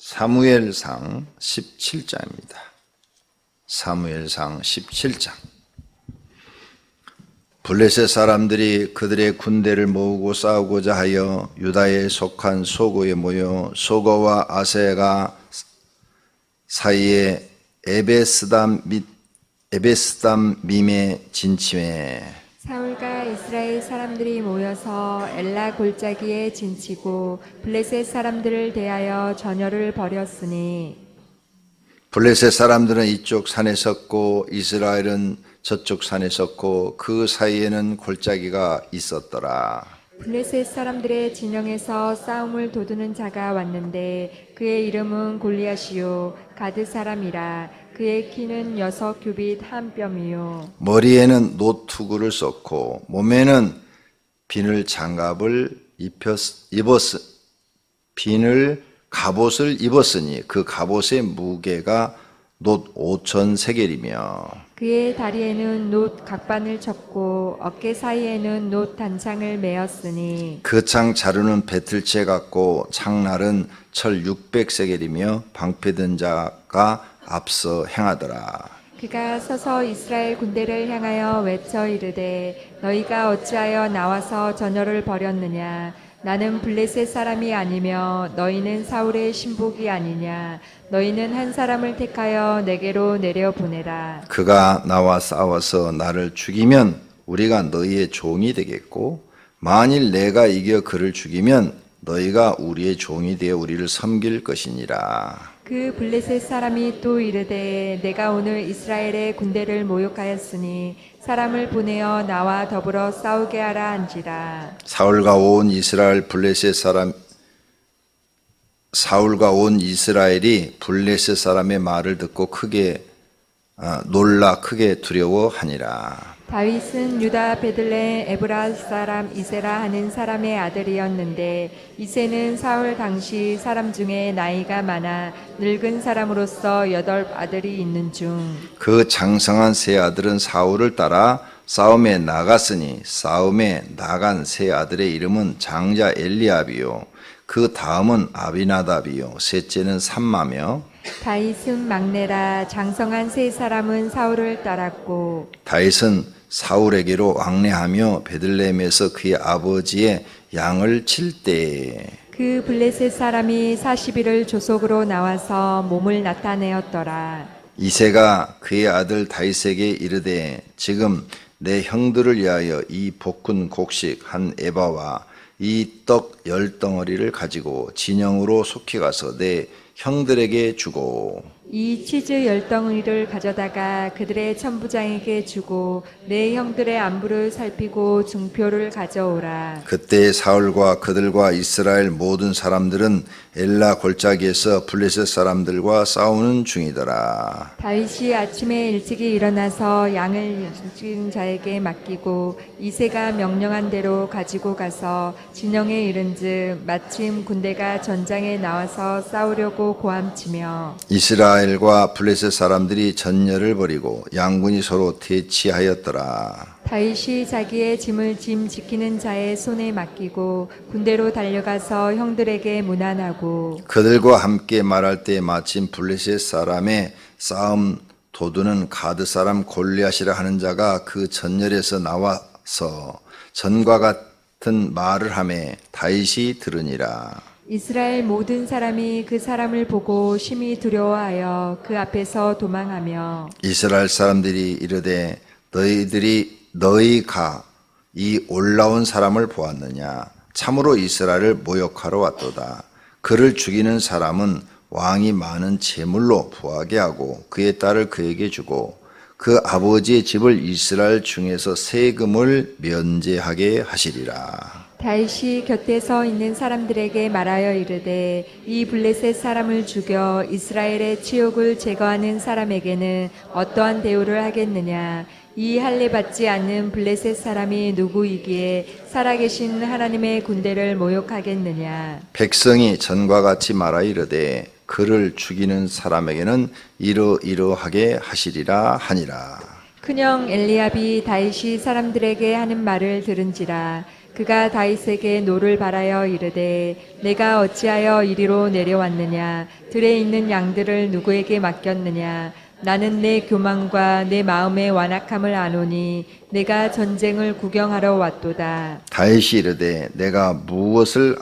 사무엘상 17장입니다. 사무엘상 17장. 블레셋 사람들이 그들의 군대를 모으고 싸우고자 하여 유다에 속한 소고에 모여 소고와 아세가 사이에 에베스담밈에 진침해 사울과 이스라엘 사람들이 모여서 엘라 골짜기에 진치고 블레셋 사람들을 대하여 전열을 벌였으니 블레셋 사람들은 이쪽 산에 섰고 이스라엘은 저쪽 산에 섰고 그 사이에는 골짜기가 있었더라. 블레셋 사람들의 진영에서 싸움을 도두는 자가 왔는데 그의 이름은 골리앗이요 가드 사람이라. 그의 키는 6규빗 한 뼘이요 머리에는 노투구를 썼고 몸에는 비늘 장갑을 갑옷을 입었으니 그 갑옷의 무게가 놋 5천 세겔이며 그의 다리에는 놋 각반을 쳤고 어깨 사이에는 놋 단창을 메었으니 그 창 자루는 배틀채 같고 창날은 철 600세겔이며 방패든 자가 앞서 행하더라. 그가 서서 이스라엘 군대를 향하여 외쳐 이르되 너희가 어찌하여 나와서 전열을 벌였느냐 나는 블레셋 사람이 아니며 너희는 사울의 신복이 아니냐 너희는 한 사람을 택하여 내게로 내려보내라. 그가 나와 싸워서 나를 죽이면 우리가 너희의 종이 되겠고 만일 내가 이겨 그를 죽이면 너희가 우리의 종이 되어 우리를 섬길 것이니라. 그 블레셋 사람이 또 이르되 내가 오늘 이스라엘의 군대를 모욕하였으니 사람을 보내어 나와 더불어 싸우게 하라 한지라. 사울과 온 이스라엘이 블레셋 사람의 말을 듣고 크게 놀라 크게 두려워하니라. 다윗은 유다 베들레 에브라 사람 이세라 하는 사람의 아들이었는데 이세는 사울 당시 사람 중에 나이가 많아 늙은 사람으로서 8 아들이 있는 중 그 장성한 세 아들은 사울을 따라 싸움에 나갔으니 싸움에 나간 세 아들의 이름은 장자 엘리압이요 그 다음은 아비나답이요 셋째는 삼마며 다윗은 막내라. 장성한 세 사람은 사울을 따랐고 다윗은 사울에게로 왕래하며 베들레헴에서 그의 아버지의 양을 칠 때에 그 블레셋 사람이 40일을 조속으로 나와서 몸을 나타내었더라. 이새가 그의 아들 다윗에게 이르되 지금 내 형들을 위하여 이 볶은 곡식 한 에바와 이 떡 10덩어리를 가지고 진영으로 속히 가서 내 형들에게 주고 이 치즈 10덩이를 가져다가 그들의 천부장에게 주고 내 형들의 안부를 살피고 증표를 가져오라. 그때 사울과 그들과 이스라엘 모든 사람들은 엘라 골짜기에서 블레셋 사람들과 싸우는 중이더라. 다윗이 아침에 일찍이 일어나서 양을 죽인 자에게 맡기고 이새가 명령한 대로 가지고 가서 진영에 이른즉 마침 군대가 전장에 나와서 싸우려고 고함치며 이스라엘과 블레셋 사람들이 전열을 벌이고 양군이 서로 대치하였더라. 다윗이 자기의 짐을 짐 지키는 자의 손에 맡기고 군대로 달려가서 형들에게 문안하고 그들과 함께 말할 때 마침 블레셋 사람의 싸움 도두는 가드 사람 골리앗이라 하는 자가 그 전열에서 나와서 전과 같은 말을 하매 다윗이 들으니라. 이스라엘 모든 사람이 그 사람을 보고 심히 두려워하여 그 앞에서 도망하며 이스라엘 사람들이 이르되 너희가 이 올라온 사람을 보았느냐 참으로 이스라엘을 모욕하러 왔도다. 그를 죽이는 사람은 왕이 많은 재물로 부하게 하고 그의 딸을 그에게 주고 그 아버지의 집을 이스라엘 중에서 세금을 면제하게 하시리라. 다윗이 곁에 서 있는 사람들에게 말하여 이르되 이 블레셋 사람을 죽여 이스라엘의 치욕을 제거하는 사람에게는 어떠한 대우를 하겠느냐. 이 할례 받지 않는 블레셋 사람이 누구이기에 살아계신 하나님의 군대를 모욕하겠느냐. 백성이 전과 같이 말하 이르되 그를 죽이는 사람에게는 이러이러하게 하시리라 하니라. 큰형 엘리압이 다윗이 사람들에게 하는 말을 들은지라. 그가 다윗에게 노를 바라여 이르되 내가 어찌하여 이리로 내려왔느냐 들에 있는 양들을 누구에게 맡겼느냐 나는 내 교만과 내 마음의 완악함을 아노니 내가 전쟁을 구경하러 왔도다. 다윗이 이르되 내가 무엇을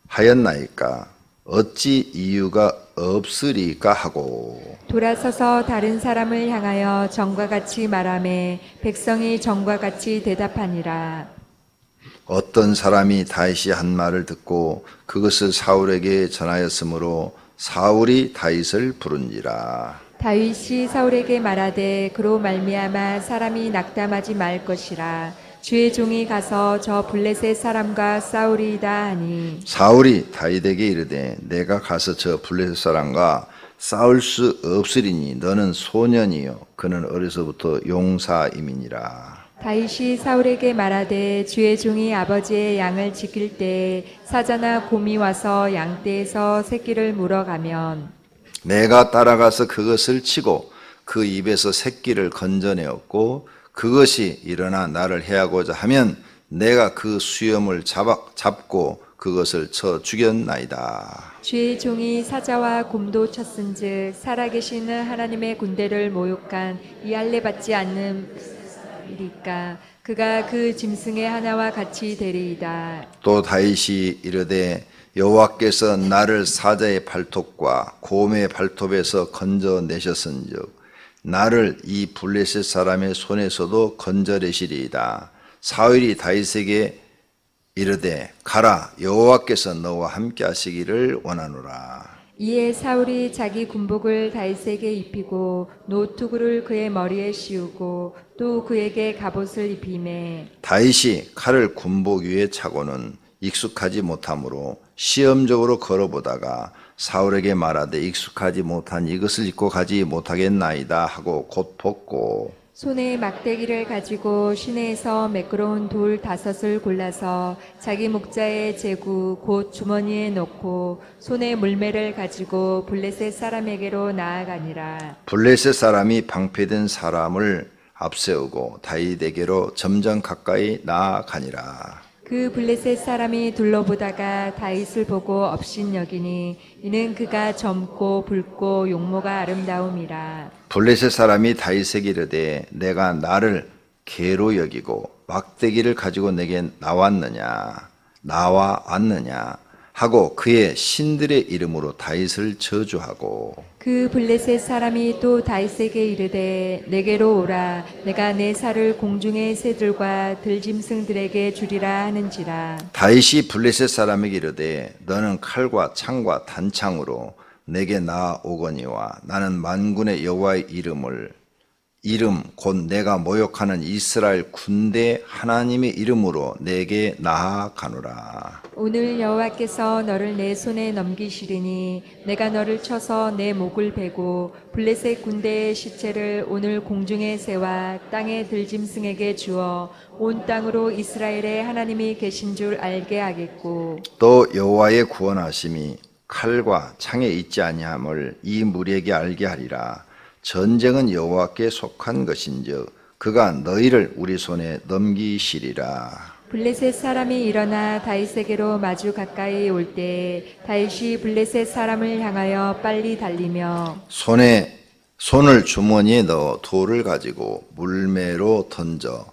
하였나이까 어찌 이유가 없으리까 하고 돌아서서 다른 사람을 향하여 전과 같이 말하매 백성이 전과 같이 대답하니라. 어떤 사람이 다윗이 한 말을 듣고 그것을 사울에게 전하였으므로 사울이 다윗을 부른지라. 다윗이 사울에게 말하되 그로 말미암아 사람이 낙담하지 말 것이라. 주의 종이 가서 저 블레셋 사람과 싸우리이다 하니 사울이 다윗에게 이르되 내가 가서 저 블레셋 사람과 싸울 수 없으리니 너는 소년이요 그는 어려서부터 용사임이니라. 다윗이 사울에게 말하되 주의 종이 아버지의 양을 지킬 때 사자나 곰이 와서 양떼에서 새끼를 물어가면 내가 따라가서 그것을 치고 그 입에서 새끼를 건져내었고 그것이 일어나 나를 해하고자 하면 내가 그 수염을 잡고 그것을 쳐 죽였나이다. 주의 종이 사자와 곰도 쳤은즉 살아계시는 하나님의 군대를 모욕한 이 할례 받지 않는이니까 그가 그 짐승의 하나와 같이 되리이다. 또 다윗이 이르되 여호와께서 나를 사자의 발톱과 곰의 발톱에서 건져내셨은즉 나를 이 블레셋 사람의 손에서도 건져내시리이다. 사울이 다윗에게 이르되 가라 여호와께서 너와 함께 하시기를 원하노라. 이에 사울이 자기 군복을 다윗에게 입히고 노투구를 그의 머리에 씌우고 또 그에게 갑옷을 입히매 다윗이 칼을 군복 위에 차고는 익숙하지 못하므로 시험적으로 걸어보다가 사울에게 말하되 익숙하지 못한 이것을 입고 가지 못하겠나이다 하고 곧 벗고 손에 막대기를 가지고 시내에서 매끄러운 돌 5을 골라서 자기 목자의 제구 곧 주머니에 넣고 손에 물매를 가지고 블레셋 사람에게로 나아가니라. 블레셋 사람이 방패된 사람을 앞세우고 다윗에게로 점점 가까이 나아가니라. 그 블레셋 사람이 둘러보다가 다윗을 보고 업신여기니 이는 그가 젊고 붉고 용모가 아름다움이라. 블레셋 사람이 다윗에게 이르되 내가 나를 개로 여기고 막대기를 가지고 내게 나왔느냐 하고 그의 신들의 이름으로 다윗을 저주하고 그 블레셋 사람이 또 다윗에게 이르되 내게로 오라 내가 내 살을 공중의 새들과 들짐승들에게 주리라 하는지라. 다윗이 블레셋 사람에게 이르되 너는 칼과 창과 단창으로 내게 나아오거니와 나는 만군의 여호와의 이름 곧 내가 모욕하는 이스라엘 군대 하나님의 이름으로 내게 나아가노라. 오늘 여호와께서 너를 내 손에 넘기시리니 내가 너를 쳐서 내 목을 베고 블레셋 군대의 시체를 오늘 공중의 새와 땅의 들짐승에게 주어 온 땅으로 이스라엘의 하나님이 계신 줄 알게 하겠고 또 여호와의 구원하심이 칼과 창에 있지 아니함을 이 무리에게 알게 하리라. 전쟁은 여호와께 속한 것인즉 그가 너희를 우리 손에 넘기시리라. 블레셋 사람이 일어나 다윗에게로 마주 가까이 올 때 다윗이 블레셋 사람을 향하여 빨리 달리며 손을 주머니에 넣어 돌을 가지고 물매로 던져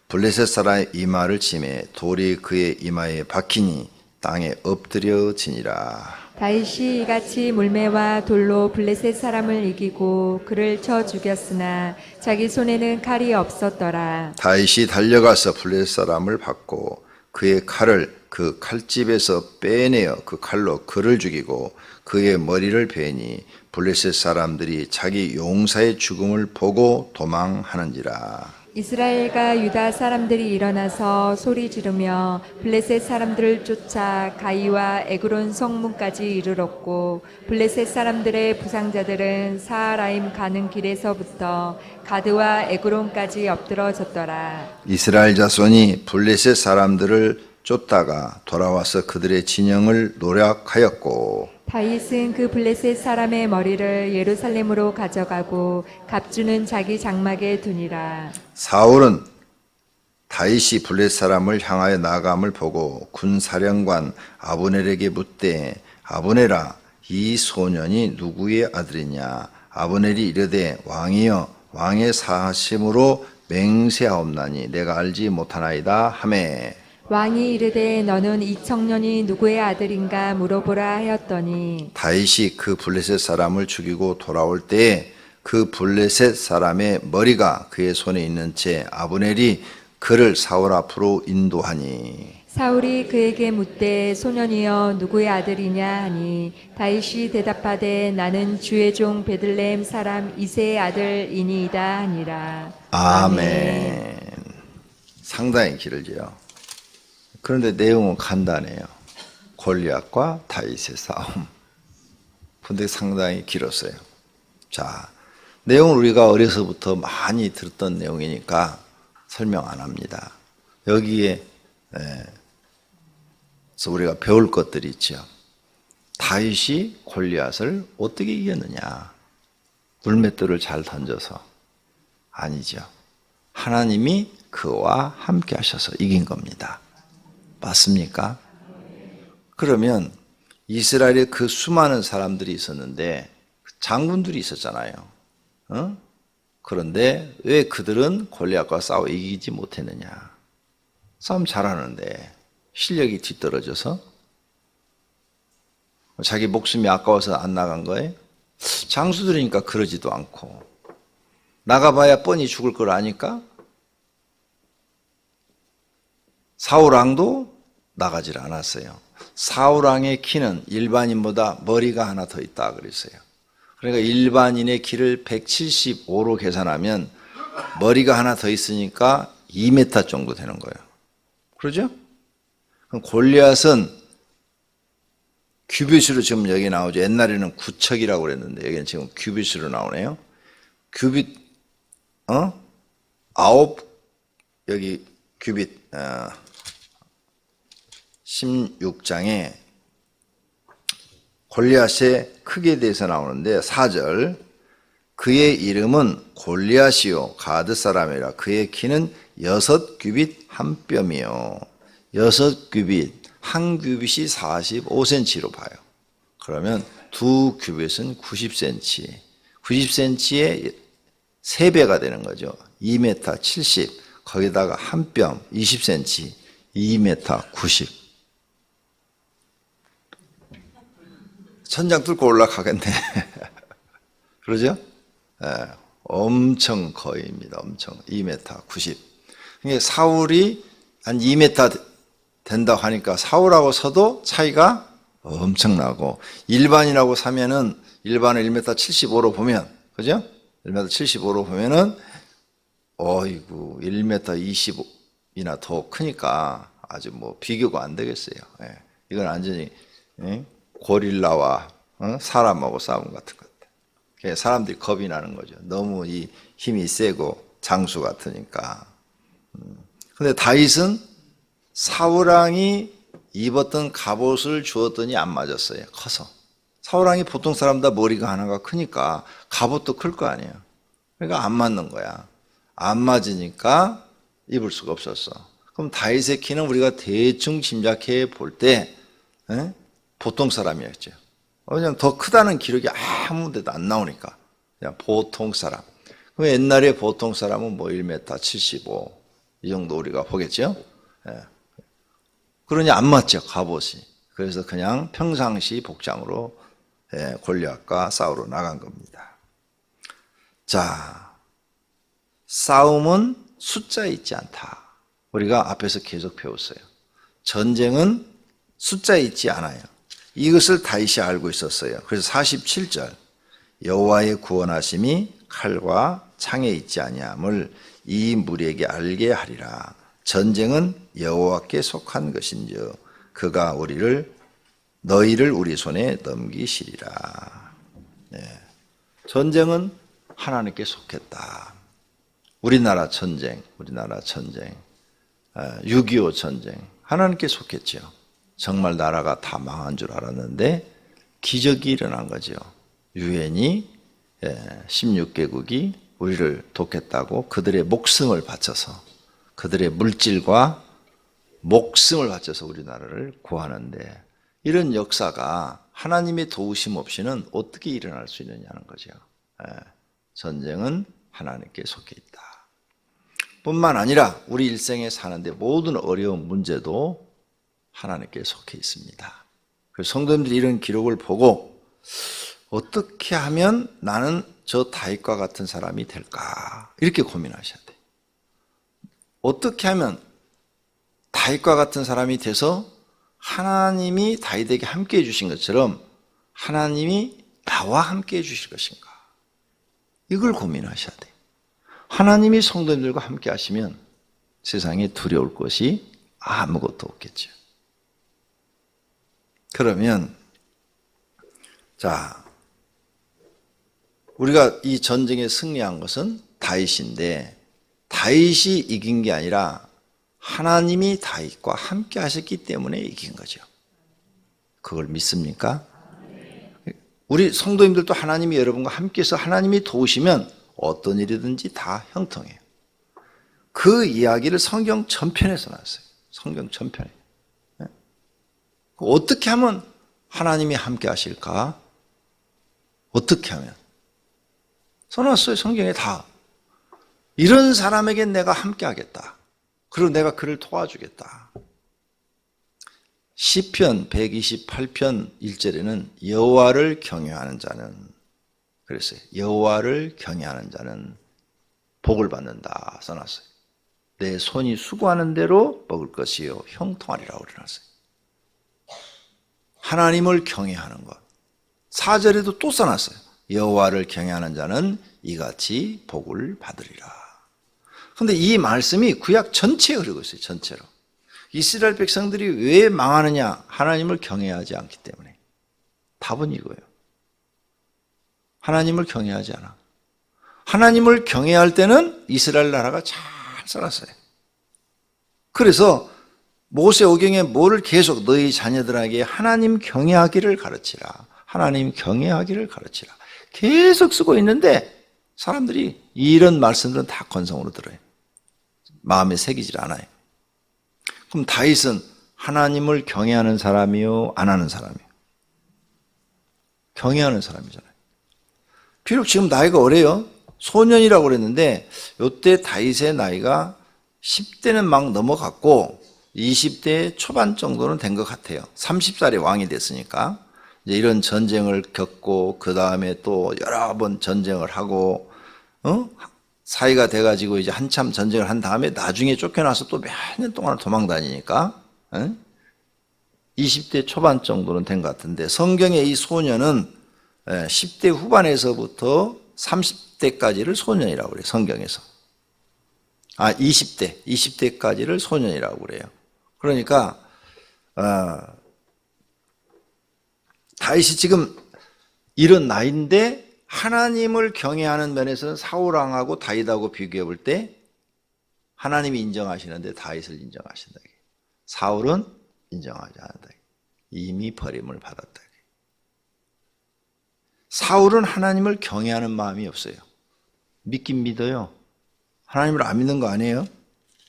블레셋 사람의 이마를 치매 돌이 그의 이마에 박히니 땅에 엎드려지니라. 다윗이 이같이 물매와 돌로 블레셋 사람을 이기고 그를 쳐 죽였으나 자기 손에는 칼이 없었더라. 다윗이 달려가서 블레셋 사람을 받고 그의 칼을 그 칼집에서 빼내어 그 칼로 그를 죽이고 그의 머리를 베니 블레셋 사람들이 자기 용사의 죽음을 보고 도망하는지라. 이스라엘과 유다 사람들이 일어나서 소리 지르며 블레셋 사람들을 쫓아 가이와 에그론 성문까지 이르렀고 블레셋 사람들의 부상자들은 사하라임 가는 길에서부터 가드와 에그론까지 엎드러졌더라. 이스라엘 자손이 블레셋 사람들을 쫓다가 돌아와서 그들의 진영을 노략하였고 다윗은 그 블레셋 사람의 머리를 예루살렘으로 가져가고 갑주는 자기 장막에 두니라. 사울은 다윗이 블레셋 사람을 향하여 나아감을 보고 군사령관 아브넬에게 묻되 아브넬아 이 소년이 누구의 아들이냐 아브넬이 이르되 왕이여 왕의 사하심으로 맹세하옵나니 내가 알지 못하나이다 하매 왕이 이르되 너는 이 청년이 누구의 아들인가 물어보라 하였더니 다윗이 그 블레셋 사람을 죽이고 돌아올 때에 그 블레셋 사람의 머리가 그의 손에 있는 채 아브넬이 그를 사울 앞으로 인도하니 사울이 그에게 묻되 소년이여 누구의 아들이냐 하니 다윗이 대답하되 나는 주의 종 베들레헴 사람 이새의 아들이니이다 하니라. 아멘. 상당히 길지요. 그런데 내용은 간단해요. 골리앗과 다윗의 싸움. 근데 상당히 길었어요. 자, 내용은 우리가 어려서부터 많이 들었던 내용이니까 설명 안 합니다. 여기에 그래서 우리가 배울 것들이 있죠. 다윗이 골리앗을 어떻게 이겼느냐? 물맷돌을 잘 던져서 아니죠. 하나님이 그와 함께 하셔서 이긴 겁니다. 맞습니까? 그러면 이스라엘에 그 수많은 사람들이 있었는데 장군들이 있었잖아요. 그런데 왜 그들은 골리앗과 싸워 이기지 못했느냐? 싸움 잘하는데 실력이 뒤떨어져서 자기 목숨이 아까워서 안 나간 거예요? 장수들이니까 그러지도 않고 나가봐야 뻔히 죽을 걸 아니까 사울왕도 나가질 않았어요. 사울왕의 키는 일반인보다 머리가 하나 더 있다 그랬어요. 그러니까 일반인의 키를 175로 계산하면 머리가 하나 더 있으니까 2m 정도 되는 거예요. 그러죠? 그럼 골리앗은 규빗으로 지금 여기 나오죠. 옛날에는 구척이라고 그랬는데 여기는 지금 규빗으로 나오네요. 규빗 9 여기 규빗 16장에 골리앗의 크기에 대해서 나오는데 4절 그의 이름은 골리앗이요 가드 사람이라 그의 키는 6규빗 한 뼘이요 6규빗 한 규빗이 45cm로 봐요. 그러면 두 규빗은 90cm 90cm의 3배가 되는 거죠. 2m 70 거기다가 한 뼘 20cm 2m 90 천장 뚫고 올라가겠네. 그러죠? 엄청 거의입니다. 엄청 2m 90. 그러니까 사울이 한 2m 된다고 하니까 사울하고 서도 차이가 엄청나고 일반인하고 사면은 일반을 1m 75로 보면 그죠? 1m 75로 보면은 어이구 1m 20이나 더 크니까 아주 뭐 비교가 안 되겠어요. 이건 완전히 고릴라와 사람하고 싸움 같은 것 같아요. 사람들이 겁이 나는 거죠. 너무 이 힘이 세고 장수 같으니까. 근데 다윗은 사울왕이 입었던 갑옷을 주었더니 안 맞았어요. 커서. 사울왕이 보통 사람보다 머리가 하나가 크니까 갑옷도 클 거 아니에요. 그러니까 안 맞는 거야. 안 맞으니까 입을 수가 없었어. 그럼 다윗의 키는 우리가 대충 짐작해 볼 때 보통 사람이었죠. 왜냐하면 더 크다는 기록이 아무 데도 안 나오니까 그냥 보통 사람. 그럼 옛날에 보통 사람은 뭐 1m 75 이 정도 우리가 보겠죠. 그러니 안 맞죠 갑옷이. 그래서 그냥 평상시 복장으로 골리앗과 싸우러 나간 겁니다. 자, 싸움은 숫자에 있지 않다. 우리가 앞에서 계속 배웠어요. 전쟁은 숫자에 있지 않아요. 이것을 다윗이 알고 있었어요. 그래서 47절 여호와의 구원하심이 칼과 창에 있지 아니함을 이 무리에게 알게 하리라. 전쟁은 여호와께 속한 것인즉 그가 너희를 우리 손에 넘기시리라. 전쟁은 하나님께 속했다. 우리나라 전쟁, 6.25 전쟁 하나님께 속했죠. 정말 나라가 다 망한 줄 알았는데 기적이 일어난 거죠. 유엔이 16개국이 우리를 돕겠다고 그들의 목숨을 바쳐서 그들의 물질과 목숨을 바쳐서 우리나라를 구하는데 이런 역사가 하나님의 도우심 없이는 어떻게 일어날 수 있느냐는 거죠. 전쟁은 하나님께 속해 있다. 뿐만 아니라 우리 일생에 사는데 모든 어려운 문제도 하나님께 속해 있습니다. 그래서 성도님들이 이런 기록을 보고 어떻게 하면 나는 저 다윗과 같은 사람이 될까? 이렇게 고민하셔야 돼요. 어떻게 하면 다윗과 같은 사람이 돼서 하나님이 다윗에게 함께 해주신 것처럼 하나님이 나와 함께 해주실 것인가? 이걸 고민하셔야 돼요. 하나님이 성도님들과 함께 하시면 세상에 두려울 것이 아무것도 없겠죠. 그러면 자, 우리가 이 전쟁에 승리한 것은 다윗인데 다윗이 이긴 게 아니라 하나님이 다윗과 함께 하셨기 때문에 이긴 거죠. 그걸 믿습니까? 우리 성도님들도 하나님이 여러분과 함께해서 하나님이 도우시면 어떤 일이든지 다 형통해요. 그 이야기를 성경 전편에 써놨어요. 성경 전편에. 어떻게 하면 하나님이 함께 하실까? 어떻게 하면? 써놨어요. 성경에 다. 이런 사람에겐 내가 함께 하겠다. 그리고 내가 그를 도와주겠다. 시편 128편 1절에는 여호와를 경외하는 자는 그랬어요. 여호와를 경외하는 자는 복을 받는다 써놨어요. 내 손이 수고하는 대로 먹을 것이요 형통하리라고 그러놨어요. 하나님을 경외하는 것. 4절에도 또 써놨어요. 여호와를 경외하는 자는 이같이 복을 받으리라. 그런데 이 말씀이 구약 전체에 흐르고 있어요. 전체로. 이스라엘 백성들이 왜 망하느냐? 하나님을 경외하지 않기 때문에. 답은 이거예요. 하나님을 경외하지 않아. 하나님을 경외할 때는 이스라엘 나라가 잘 살았어요. 그래서 모세오경에 뭐를 계속 너희 자녀들에게 하나님 경외하기를 가르치라. 하나님 경외하기를 가르치라. 계속 쓰고 있는데 사람들이 이런 말씀들은 다 건성으로 들어요. 마음에 새기질 않아요. 그럼 다윗은 하나님을 경외하는 사람이요? 안 하는 사람이요? 경외하는 사람이잖아요. 비록 지금 나이가 어려요. 소년이라고 그랬는데 이때 다윗의 나이가 10대는 막 넘어갔고 20대 초반 정도는 된 것 같아요. 30살에 왕이 됐으니까. 이제 이런 전쟁을 겪고 그 다음에 또 여러 번 전쟁을 하고 사이가 돼가지고 이제 한참 전쟁을 한 다음에 나중에 쫓겨나서 또 몇 년 동안 도망 다니니까 20대 초반 정도는 된 것 같은데 성경의 이 소년은 10대 후반에서부터 30대까지를 소년이라고 그래요. 성경에서. 20대까지를 소년이라고 그래요. 그러니까 다윗이 지금 이런 나이인데 하나님을 경외하는 면에서는 사울왕하고 다윗하고 비교해 볼 때 하나님이 인정하시는데 다윗을 인정하신다. 사울은 인정하지 않는다. 이미 버림을 받았다. 사울은 하나님을 경외하는 마음이 없어요. 믿긴 믿어요. 하나님을 안 믿는 거 아니에요?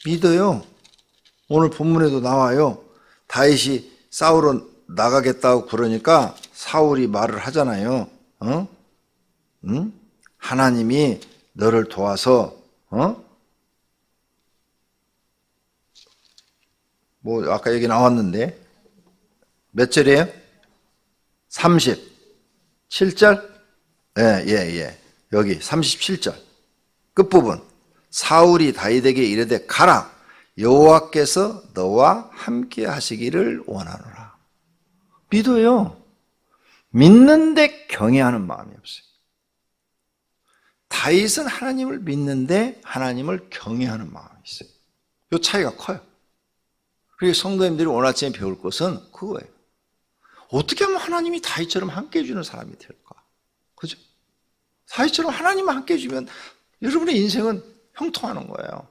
믿어요. 오늘 본문에도 나와요. 다윗이 사울은 나가겠다고 그러니까 사울이 말을 하잖아요. 하나님이 너를 도와서 뭐 아까 여기 나왔는데 몇 절이에요? 37절? 예. 여기 37절 끝부분. 사울이 다윗에게 이르되 가라. 여호와께서 너와 함께 하시기를 원하노라. 믿어요. 믿는데 경외하는 마음이 없어요. 다윗은 하나님을 믿는데 하나님을 경외하는 마음이 있어요. 이 차이가 커요. 그리고 성도님들이 오늘 아침에 배울 것은 그거예요. 어떻게 하면 하나님이 다윗처럼 함께 해주는 사람이 될까? 그죠? 다윗처럼 하나님만 함께 해주면 여러분의 인생은 형통하는 거예요.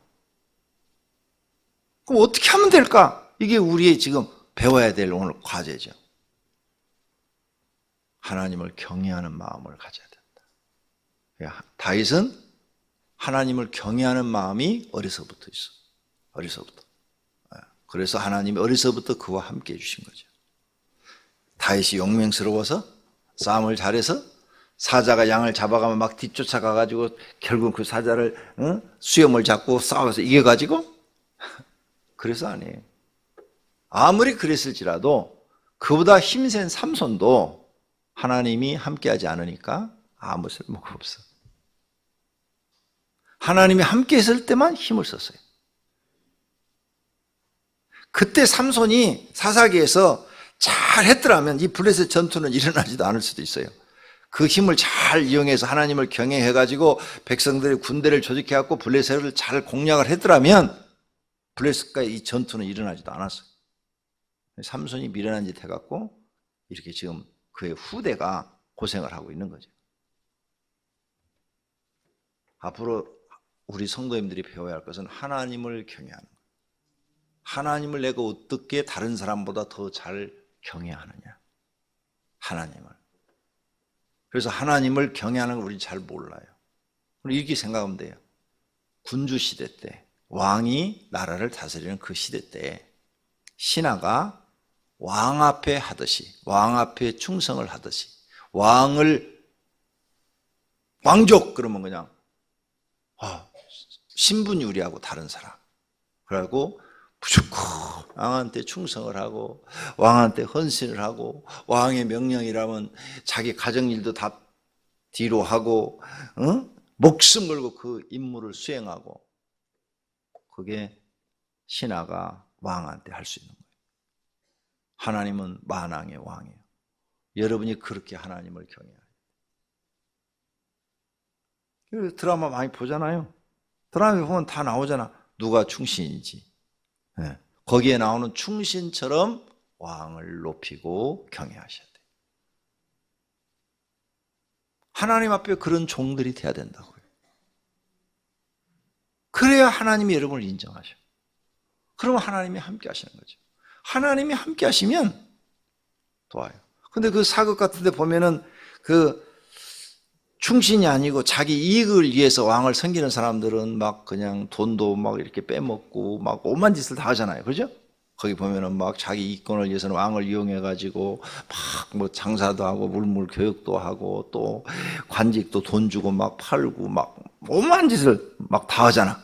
그럼 어떻게 하면 될까? 이게 우리의 지금 배워야 될 오늘 과제죠. 하나님을 경외하는 마음을 가져야 된다. 다윗은 하나님을 경외하는 마음이 어려서부터 있어. 어려서부터. 그래서 하나님이 어려서부터 그와 함께 해주신 거죠. 다윗이 용맹스러워서 싸움을 잘해서 사자가 양을 잡아가면 막 뒤쫓아가가지고 결국 그 사자를 수염을 잡고 싸워서 이겨가지고 그래서 아니에요. 아무리 그랬을지라도 그보다 힘센 삼손도 하나님이 함께하지 않으니까 아무 쓸모가 없어. 하나님이 함께 했을 때만 힘을 썼어요. 그때 삼손이 사사기에서 잘 했더라면 이 블레셋 전투는 일어나지도 않을 수도 있어요. 그 힘을 잘 이용해서 하나님을 경외해가지고 백성들의 군대를 조직해갖고 블레셋을 잘 공략을 했더라면 블레셋과의 이 전투는 일어나지도 않았어요. 삼손이 미련한 짓 해갖고 이렇게 지금 그의 후대가 고생을 하고 있는 거죠. 앞으로 우리 성도님들이 배워야 할 것은 하나님을 경외하는 거예요. 하나님을 내가 어떻게 다른 사람보다 더 잘 경외하느냐. 하나님을. 그래서 하나님을 경외하는 걸 우리 잘 몰라요. 이렇게 생각하면 돼요. 군주 시대 때 왕이 나라를 다스리는 그 시대 때 신하가 왕 앞에 하듯이 왕 앞에 충성을 하듯이 왕을 왕족 그러면 그냥 신분유리하고 다른 사람 그러고 무조건 왕한테 충성을 하고 왕한테 헌신을 하고 왕의 명령이라면 자기 가정일도 다 뒤로 하고 목숨 걸고 그 임무를 수행하고 그게 신하가 왕한테 할 수 있는 거예요. 하나님은 만왕의 왕이에요. 여러분이 그렇게 하나님을 경외해요. 드라마 많이 보잖아요. 드라마 보면 다 나오잖아. 누가 충신인지. 네. 거기에 나오는 충신처럼 왕을 높이고 경외하셔야 돼요. 하나님 앞에 그런 종들이 돼야 된다고요. 그래야 하나님이 여러분을 인정하셔. 그러면 하나님이 함께 하시는 거죠. 하나님이 함께 하시면 도와요. 근데 그 사극 같은 데 보면은 그 충신이 아니고 자기 이익을 위해서 왕을 섬기는 사람들은 막 그냥 돈도 막 이렇게 빼먹고 막 오만 짓을 다 하잖아요. 그죠? 거기 보면은 막 자기 이권을 위해서는 왕을 이용해가지고 막 뭐 장사도 하고 물물 교육도 하고 또 관직도 돈 주고 막 팔고 막 오만 짓을 막 다 하잖아.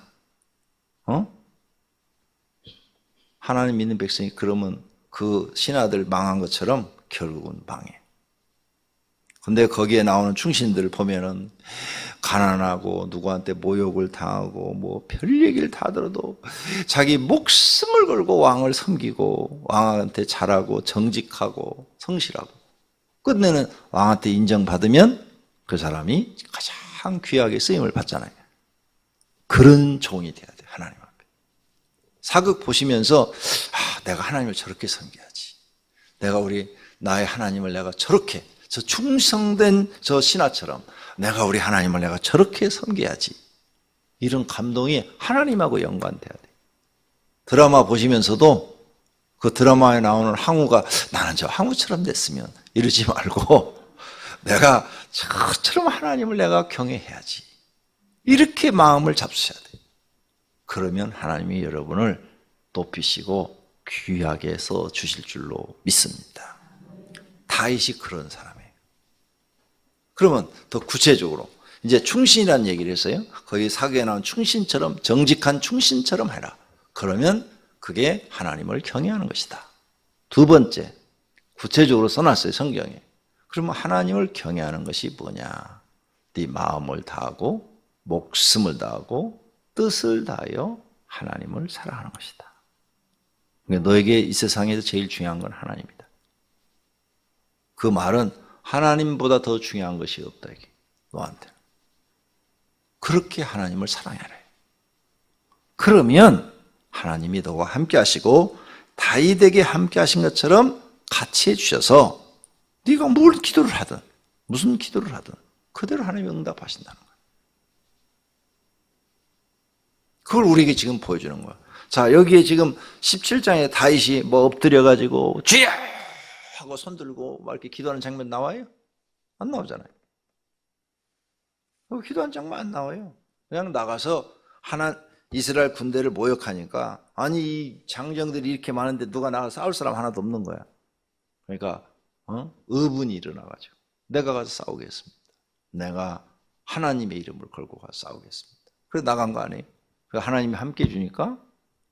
하나님 믿는 백성이 그러면 그 신하들 망한 것처럼 결국은 망해. 근데 거기에 나오는 충신들을 보면은 가난하고 누구한테 모욕을 당하고 뭐 별 얘기를 다 들어도 자기 목숨을 걸고 왕을 섬기고 왕한테 잘하고 정직하고 성실하고 끝내는 왕한테 인정받으면 그 사람이 가장 귀하게 쓰임을 받잖아요. 그런 종이 돼야 돼요. 하나님 앞에. 사극 보시면서 내가 하나님을 저렇게 섬겨야지. 내가 나의 하나님을 내가 저렇게 저 충성된 저 신하처럼 내가 우리 하나님을 내가 저렇게 섬겨야지. 이런 감동이 하나님하고 연관돼야 돼. 드라마 보시면서도 그 드라마에 나오는 항우가 나는 저 항우처럼 됐으면 이러지 말고 내가 저처럼 하나님을 내가 경외해야지. 이렇게 마음을 잡수셔야 돼. 그러면 하나님이 여러분을 높이시고 귀하게 써 주실 줄로 믿습니다. 다윗이 그런 사람이에요. 그러면 더 구체적으로 이제 충신이라는 얘기를 했어요. 거기 사기에 나온 충신처럼 정직한 충신처럼 해라. 그러면 그게 하나님을 경외하는 것이다. 두 번째 구체적으로 써놨어요. 성경에. 그러면 하나님을 경외하는 것이 뭐냐? 네 마음을 다하고 목숨을 다하고 뜻을 다하여 하나님을 사랑하는 것이다. 그러니까 너에게 이 세상에서 제일 중요한 건 하나님이다. 그 말은 하나님보다 더 중요한 것이 없다. 이게 너한테는. 그렇게 하나님을 사랑해라. 그러면 하나님이 너와 함께 하시고 다윗에게 함께 하신 것처럼 같이 해주셔서 네가 뭘 기도를 하든 무슨 기도를 하든 그대로 하나님이 응답하신다는 거야. 그걸 우리에게 지금 보여주는 거야. 자, 여기에 지금 17장에 다윗이 뭐 엎드려가지고 주여! 하고 손 들고 막 이렇게 기도하는 장면 나와요? 안 나오잖아요. 기도하는 장면 안 나와요. 그냥 나가서 이스라엘 군대를 모욕하니까 아니 이 장정들이 이렇게 많은데 누가 나가서 싸울 사람 하나도 없는 거야. 그러니까 의분이 일어나가지고 내가 가서 싸우겠습니다. 내가 하나님의 이름을 걸고 가서 싸우겠습니다. 그래서 나간 거 아니에요? 하나님이 함께 해주니까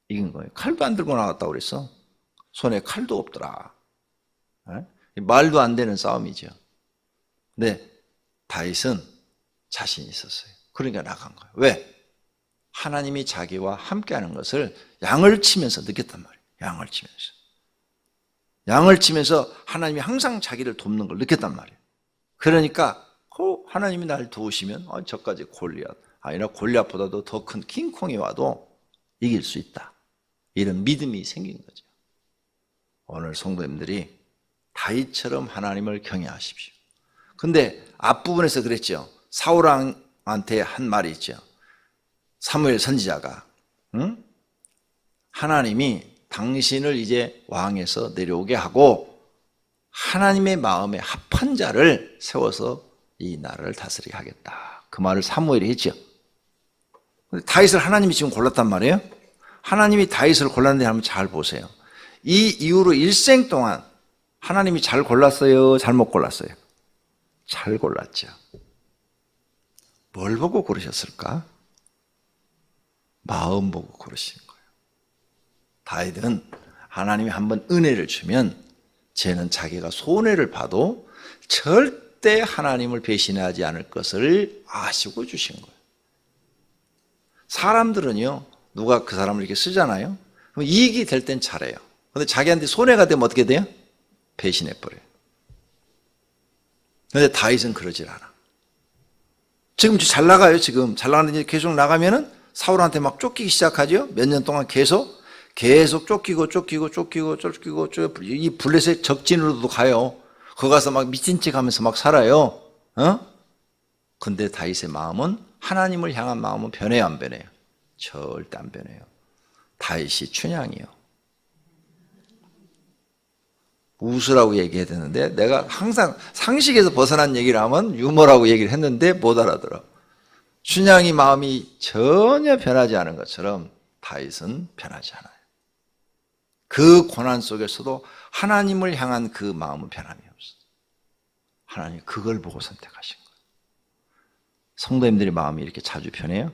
이긴 거예요. 칼도 안 들고 나갔다고 그랬어. 손에 칼도 없더라. 말도 안 되는 싸움이죠. 근데 다윗은 자신이 있었어요. 그러니까 나간 거예요. 왜? 하나님이 자기와 함께하는 것을 양을 치면서 느꼈단 말이에요. 양을 치면서 하나님이 항상 자기를 돕는 걸 느꼈단 말이에요. 그러니까 하나님이 날 도우시면 저까지 골리앗 아니라 골리앗보다도 더 큰 킹콩이 와도 이길 수 있다. 이런 믿음이 생긴 거죠. 오늘 성도님들이 다윗처럼 하나님을 경외하십시오. 근데 앞부분에서 그랬죠. 사울왕한테 한 말이 있죠. 사무엘 선지자가 하나님이 당신을 이제 왕에서 내려오게 하고 하나님의 마음에 합한 자를 세워서 이 나라를 다스리게 하겠다. 그 말을 사무엘이 했죠. 다윗을 하나님이 지금 골랐단 말이에요. 하나님이 다윗을 골랐는데 한번 잘 보세요. 이 이후로 일생 동안 하나님이 잘 골랐어요? 잘못 골랐어요? 잘 골랐죠. 뭘 보고 고르셨을까? 마음 보고 고르신 거예요. 다윗은 하나님이 한번 은혜를 주면 쟤는 자기가 손해를 봐도 절대 하나님을 배신하지 않을 것을 아시고 주신 거예요. 사람들은요, 누가 그 사람을 이렇게 쓰잖아요. 그럼 이익이 될 땐 잘해요. 근데 자기한테 손해가 되면 어떻게 돼요? 배신해버려요. 근데 다윗은 그러질 않아. 지금 잘 나가요, 지금. 잘 나가는데 계속 나가면은 사울한테 막 쫓기기 시작하죠. 몇 년 동안 계속 쫓기고 이 블레셋 적진으로도 가요. 거기 가서 막 미친 척 하면서 막 살아요. 근데 다윗의 마음은 하나님을 향한 마음은 변해요, 안 변해요? 절대 안 변해요. 다윗이 춘향이요. 웃으라고 얘기해야 되는데 내가 항상 상식에서 벗어난 얘기를 하면 유머라고 얘기를 했는데 못 알아들어. 춘향이 마음이 전혀 변하지 않은 것처럼 다윗은 변하지 않아요. 그 고난 속에서도 하나님을 향한 그 마음은 변함이 없어요. 하나님 그걸 보고 선택하신 거예요. 성도님들의 마음이 이렇게 자주 변해요?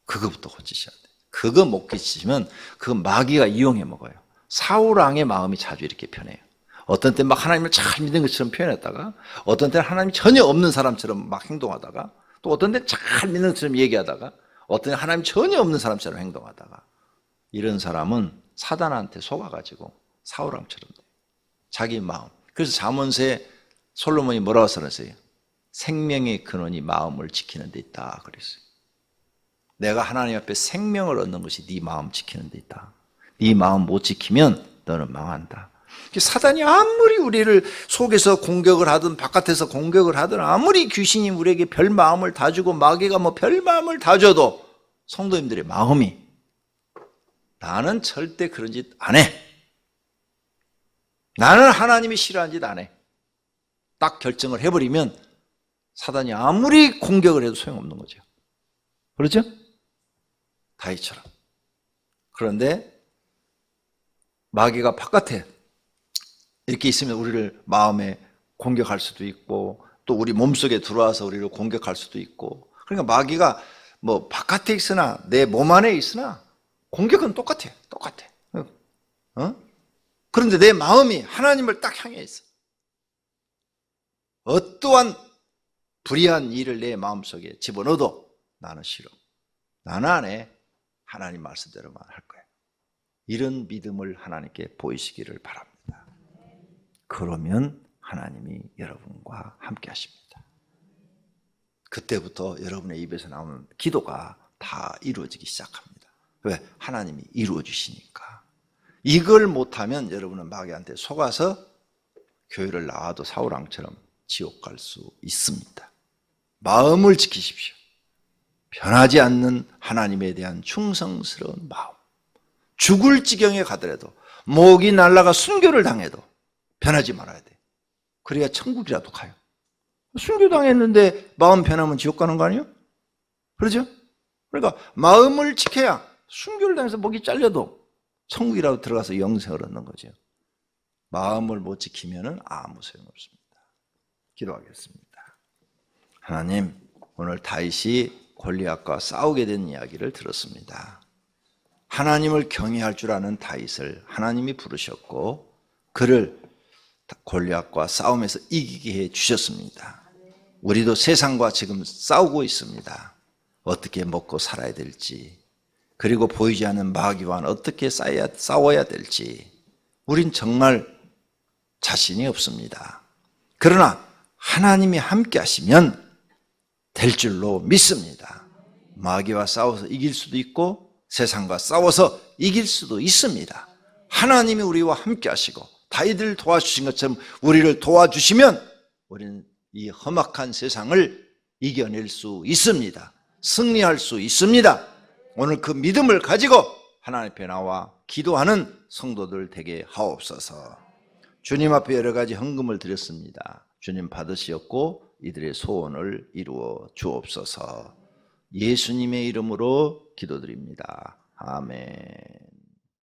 그거부터 고치셔야 돼요. 그거 못 고치시면 그 마귀가 이용해 먹어요. 사울왕의 마음이 자주 이렇게 변해요. 어떤 때는 막 하나님을 잘 믿는 것처럼 표현했다가 어떤 때는 하나님이 전혀 없는 사람처럼 막 행동하다가 또 어떤 때는 잘 믿는 것처럼 얘기하다가 어떤 때는 하나님 전혀 없는 사람처럼 행동하다가 이런 사람은 사단한테 속아가지고 사울왕처럼 돼요. 자기 마음. 그래서 잠언서에 솔로몬이 뭐라고 써놨어요? 생명의 근원이 마음을 지키는 데 있다 그랬어요. 내가 하나님 앞에 생명을 얻는 것이 네 마음 지키는 데 있다. 네 마음 못 지키면 너는 망한다. 사단이 아무리 우리를 속에서 공격을 하든 바깥에서 공격을 하든 아무리 귀신이 우리에게 별 마음을 다 주고 마귀가 뭐 별 마음을 다 줘도 성도님들의 마음이 나는 절대 그런 짓 안 해. 나는 하나님이 싫어하는 짓 안 해. 딱 결정을 해버리면 사단이 아무리 공격을 해도 소용없는 거죠. 그렇죠? 다윗처럼. 그런데 마귀가 바깥에 이렇게 있으면 우리를 마음에 공격할 수도 있고 또 우리 몸속에 들어와서 우리를 공격할 수도 있고 그러니까 마귀가 뭐 바깥에 있으나 내 몸 안에 있으나 공격은 똑같아. 그런데 내 마음이 하나님을 딱 향해 있어. 어떠한 불의한 일을 내 마음속에 집어넣어도 나는 싫어. 나는 안 해. 하나님 말씀대로만 할 거야. 이런 믿음을 하나님께 보이시기를 바랍니다. 그러면 하나님이 여러분과 함께 하십니다. 그때부터 여러분의 입에서 나오는 기도가 다 이루어지기 시작합니다. 왜? 하나님이 이루어 주시니까. 이걸 못하면 여러분은 마귀한테 속아서 교회를 나와도 사울왕처럼 지옥 갈 수 있습니다. 마음을 지키십시오. 변하지 않는 하나님에 대한 충성스러운 마음. 죽을 지경에 가더라도 목이 날라가 순교를 당해도 변하지 말아야 돼. 그래야 천국이라도 가요. 순교당했는데 마음 변하면 지옥 가는 거 아니에요? 그렇죠? 그러니까 마음을 지켜야 순교를 당해서 목이 잘려도 천국이라도 들어가서 영생을 얻는 거죠. 마음을 못 지키면 아무 소용없습니다. 기도하겠습니다. 하나님, 오늘 다윗이 골리앗과 싸우게 된 이야기를 들었습니다. 하나님을 경외할 줄 아는 다윗을 하나님이 부르셨고 그를 골리앗과 싸움에서 이기게 해 주셨습니다. 우리도 세상과 지금 싸우고 있습니다. 어떻게 먹고 살아야 될지, 그리고 보이지 않는 마귀와 어떻게 싸워야 될지 우린 정말 자신이 없습니다. 그러나 하나님이 함께 하시면 될 줄로 믿습니다. 마귀와 싸워서 이길 수도 있고 세상과 싸워서 이길 수도 있습니다. 하나님이 우리와 함께 하시고 다윗을 도와주신 것처럼 우리를 도와주시면 우리는 이 험악한 세상을 이겨낼 수 있습니다. 승리할 수 있습니다. 오늘 그 믿음을 가지고 하나님 앞에 나와 기도하는 성도들 되게 하옵소서. 주님 앞에 여러 가지 헌금을 드렸습니다. 주님 받으시었고 이들의 소원을 이루어 주옵소서. 예수님의 이름으로 기도드립니다. 아멘.